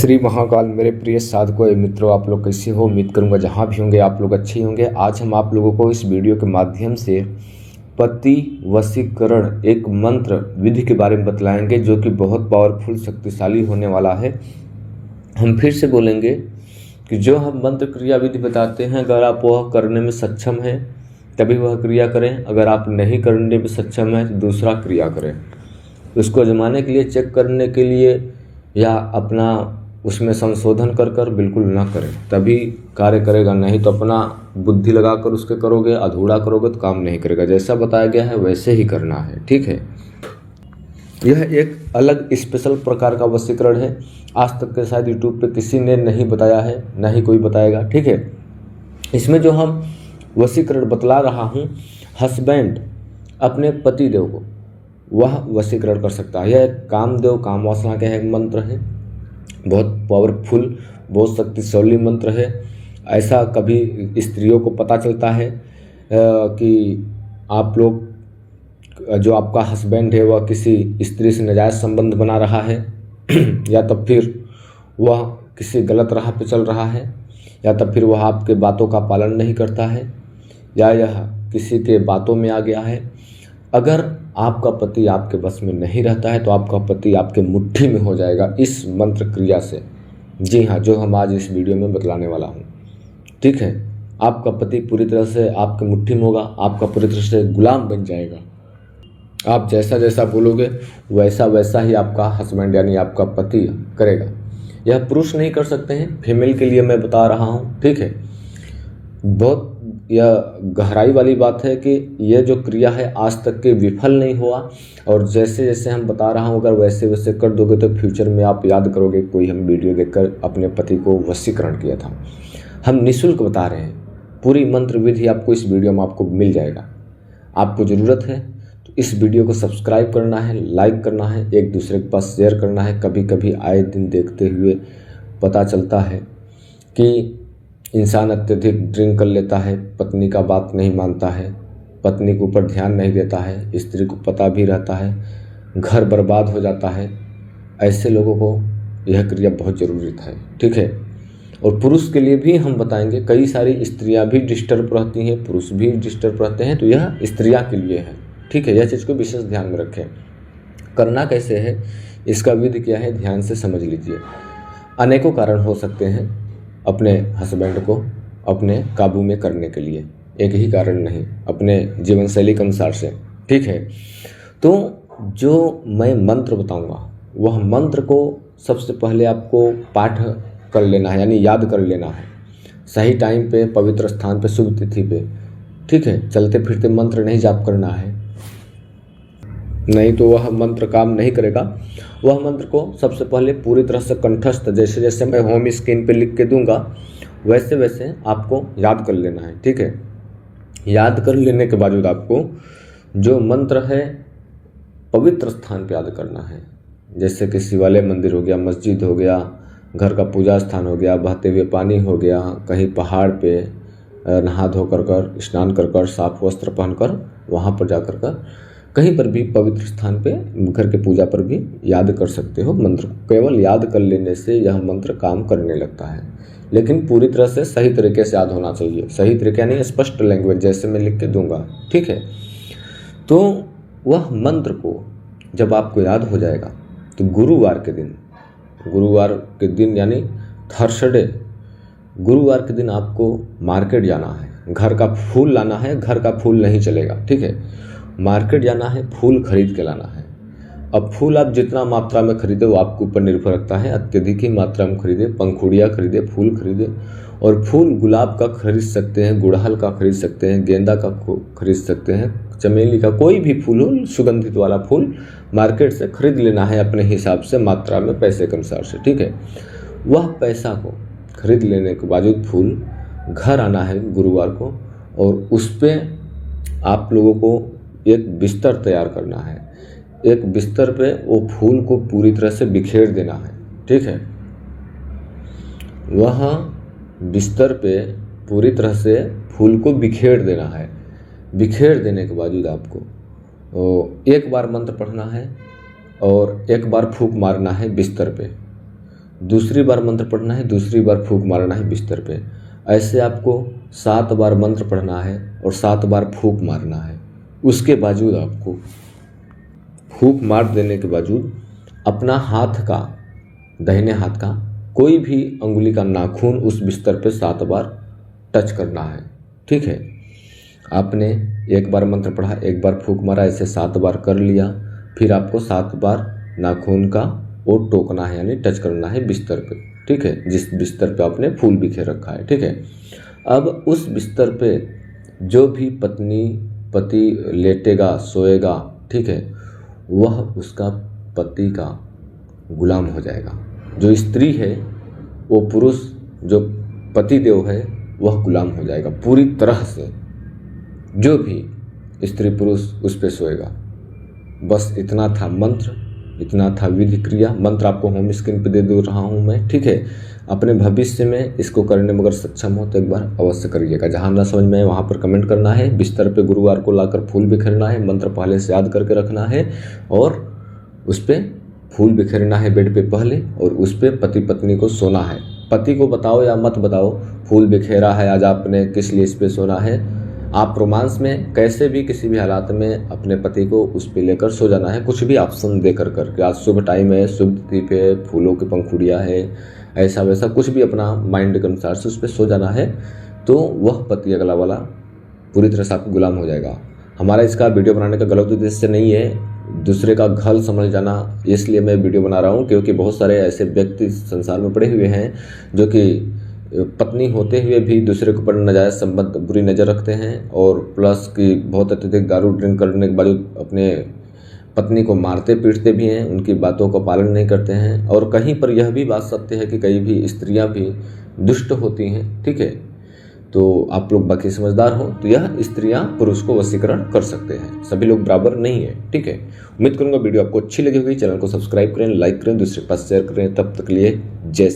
श्री महाकाल। मेरे प्रिय साधकों एवं मित्रों, आप लोग कैसे हो? उम्मीद करूंगा जहां भी होंगे आप लोग अच्छे होंगे। आज हम आप लोगों को इस वीडियो के माध्यम से पति वशीकरण एक मंत्र विधि के बारे में बतलाएंगे जो कि बहुत पावरफुल शक्तिशाली होने वाला है। हम फिर से बोलेंगे कि जो हम मंत्र क्रिया विधि बताते हैं, अगर आप वह करने में सक्षम हैं तभी वह क्रिया करें। अगर आप नहीं करने में सक्षम हैं तो दूसरा क्रिया करें। उसको आजमाने के लिए, चेक करने के लिए या अपना उसमें संशोधन कर कर बिल्कुल ना करें, तभी कार्य करेगा। नहीं तो अपना बुद्धि लगाकर उसके करोगे, अधूरा करोगे तो काम नहीं करेगा। जैसा बताया गया है वैसे ही करना है, ठीक है। यह एक अलग स्पेशल प्रकार का वशीकरण है। आज तक के शायद यूट्यूब पे किसी ने नहीं बताया है, ना ही कोई बताएगा, ठीक है। इसमें जो हम वशीकरण बतला रहा हूँ, हस्बैंड अपने पति देव को वह वशीकरण कर सकता है। यह कामदेव काम वासना का एक मंत्र है, बहुत पावरफुल, बहुत शक्तिशाली मंत्र है। ऐसा कभी स्त्रियों को पता चलता है कि आप लोग, जो आपका हस्बैंड है वह किसी स्त्री से नाजायज़ संबंध बना रहा है या तब फिर वह किसी गलत राह पे चल रहा है, या तब फिर वह आपके बातों का पालन नहीं करता है, या यह किसी के बातों में आ गया है। अगर आपका पति आपके बस में नहीं रहता है तो आपका पति आपके मुट्ठी में हो जाएगा इस मंत्र क्रिया से। जी हाँ, जो हम आज इस वीडियो में बतलाने वाला हूँ, ठीक है। आपका पति पूरी तरह से आपके मुट्ठी में होगा, आपका पूरी तरह से गुलाम बन जाएगा। आप जैसा जैसा बोलोगे वैसा वैसा ही आपका हस्बैंड यानी आपका पति करेगा। यह पुरुष नहीं कर सकते हैं, फीमेल के लिए मैं बता रहा हूँ, ठीक है। बहुत यह गहराई वाली बात है कि यह जो क्रिया है आज तक के विफल नहीं हुआ, और जैसे जैसे हम बता रहा हूँ अगर वैसे वैसे कर दोगे तो फ्यूचर में आप याद करोगे कोई हम वीडियो देखकर अपने पति को वशीकरण किया था। हम निःशुल्क बता रहे हैं, पूरी मंत्र विधि आपको इस वीडियो में आपको मिल जाएगा। आपको ज़रूरत है तो इस वीडियो को सब्सक्राइब करना है, लाइक करना है, एक दूसरे के पास शेयर करना है। कभी कभी आए दिन देखते हुए पता चलता है कि इंसान अत्यधिक ड्रिंक कर लेता है, पत्नी का बात नहीं मानता है, पत्नी के ऊपर ध्यान नहीं देता है, स्त्री को पता भी रहता है, घर बर्बाद हो जाता है। ऐसे लोगों को यह क्रिया बहुत ज़रूरी है, ठीक है। और पुरुष के लिए भी हम बताएंगे, कई सारी स्त्रियां भी डिस्टर्ब रहती हैं, पुरुष भी डिस्टर्ब रहते हैं, तो यह स्त्रियां के लिए है, ठीक है। यह चीज़ को विशेष ध्यान में रखें। करना कैसे है, इसका विधि क्या है, ध्यान से समझ लीजिए। अनेकों कारण हो सकते हैं अपने हस्बैंड को अपने काबू में करने के लिए, एक ही कारण नहीं, अपने जीवन शैली के अनुसार से, ठीक है। तो जो मैं मंत्र बताऊंगा वह मंत्र को सबसे पहले आपको पाठ कर लेना है, यानी याद कर लेना है, सही टाइम पे, पवित्र स्थान पे, शुभ तिथि पे, ठीक है। चलते फिरते मंत्र नहीं जाप करना है, नहीं तो वह मंत्र काम नहीं करेगा। वह मंत्र को सबसे पहले पूरी तरह से कंठस्थ, जैसे जैसे मैं होम स्क्रीन पे लिख के दूंगा वैसे वैसे आपको याद कर लेना है, ठीक है। याद कर लेने के बाद आपको जो मंत्र है पवित्र स्थान पे याद करना है, जैसे कि शिवालय मंदिर हो गया, मस्जिद हो गया, घर का पूजा स्थान हो गया, बहते हुए पानी हो गया, कहीं पहाड़ पे नहा धो कर स्नान कर साफ वस्त्र पहनकर वहाँ पर जा कर कहीं पर भी पवित्र स्थान पे, घर के पूजा पर भी याद कर सकते हो मंत्र को। केवल याद कर लेने से यह मंत्र काम करने लगता है, लेकिन पूरी तरह से सही तरीके से याद होना चाहिए। सही तरीके यानी स्पष्ट लैंग्वेज, जैसे मैं लिख के दूंगा, ठीक है। तो वह मंत्र को जब आपको याद हो जाएगा तो गुरुवार के दिन यानी थर्सडे, गुरुवार के दिन आपको मार्केट जाना है, घर का फूल लाना है। घर का फूल नहीं चलेगा, ठीक है। मार्केट जाना है, फूल खरीद के लाना है। अब फूल आप जितना मात्रा में खरीदे वो आपके ऊपर निर्भर रखता है। अत्यधिक ही मात्रा में खरीदे, पंखुड़ियाँ खरीदे, फूल खरीदे। और फूल गुलाब का खरीद सकते हैं, गुड़हल का खरीद सकते हैं, गेंदा का खरीद सकते हैं, चमेली का, कोई भी फूल हो, सुगंधित वाला फूल मार्केट से खरीद लेना है अपने हिसाब से, मात्रा में, पैसे के अनुसार से, ठीक है। वह पैसा को खरीद लेने के बावजूद फूल घर आना है गुरुवार को, और उस पर आप लोगों को एक बिस्तर तैयार करना है। एक बिस्तर पे वो फूल को पूरी तरह से बिखेर देना है, ठीक है। वहाँ बिस्तर पे पूरी तरह से फूल को बिखेर देना है। बिखेर देने के बावजूद आपको एक बार मंत्र पढ़ना है और एक बार फूंक मारना है बिस्तर पे। दूसरी बार मंत्र पढ़ना है, दूसरी बार फूंक मारना है बिस्तर पे। ऐसे आपको 7 बार मंत्र पढ़ना है और 7 बार फूंक मारना है। उसके बावजूद आपको फूंक मार देने के बावजूद अपना हाथ का, दाहिने हाथ का कोई भी अंगुली का नाखून उस बिस्तर पे 7 बार टच करना है। ठीक है, आपने एक बार मंत्र पढ़ा, एक बार फूंक मारा, ऐसे 7 बार कर लिया। फिर आपको 7 बार नाखून का वो टोकना है, यानी टच करना है बिस्तर पे। ठीक है, जिस बिस्तर पे आपने फूल बिखेर रखा है। ठीक है, अब उस बिस्तर पे जो भी पत्नी पति लेटेगा, सोएगा, ठीक है, वह उसका पति का गुलाम हो जाएगा। जो स्त्री है वो पुरुष, जो पति देव है वह गुलाम हो जाएगा पूरी तरह से। जो भी स्त्री पुरुष उस पे सोएगा। बस इतना था मंत्र, इतना था विधि क्रिया। मंत्र आपको होम स्क्रीन पे दे रहा हूँ मैं। ठीक है, अपने भविष्य में इसको करने में अगर सक्षम हो तो एक बार अवश्य करिएगा। जहाँ ना समझ में आए वहाँ पर कमेंट करना है। बिस्तर पे गुरुवार को लाकर फूल बिखेरना है, मंत्र पहले से याद करके रखना है और उस पर फूल बिखेरना है बेड पे पहले, और उस पर पति पत्नी को सोना है। पति को बताओ या मत बताओ, फूल बिखेरा है आज आपने, किस लिए इस पे सोना है। आप रोमांस में कैसे भी किसी भी हालात में अपने पति को उस पे लेकर सो जाना है। कुछ भी ऑप्शन देकर करके, आज शुभ टाइम है, शुभ तिथि पे, फूलों की पंखुड़ियाँ है, ऐसा वैसा कुछ भी अपना माइंड के अनुसार से उस पर सो जाना है। तो वह पति अगला वाला पूरी तरह से आपका गुलाम हो जाएगा। हमारा इसका वीडियो बनाने का गलत उद्देश्य नहीं है दूसरे का घल समझ जाना, इसलिए मैं वीडियो बना रहा हूँ क्योंकि बहुत सारे ऐसे व्यक्ति संसार में पड़े हुए हैं जो कि पत्नी होते हुए भी दूसरे के ऊपर नाजायज़ संबंध, बुरी नज़र रखते हैं, और प्लस कि बहुत अत्यधिक दारू ड्रिंक करने के बावजूद अपने पत्नी को मारते पीटते भी हैं, उनकी बातों का पालन नहीं करते हैं। और कहीं पर यह भी बात सत्य है कि कई भी स्त्रियां भी दुष्ट होती हैं। ठीक है, तो आप लोग बाकी समझदार हो तो यह स्त्रियां पुरुष को वशीकरण कर सकते हैं। सभी लोग बराबर नहीं है। ठीक है, उम्मीद करूंगा वीडियो आपको अच्छी लगी होगी। चैनल को सब्सक्राइब करें, लाइक करें, दूसरे के पास शेयर करें। तब तक लिए जय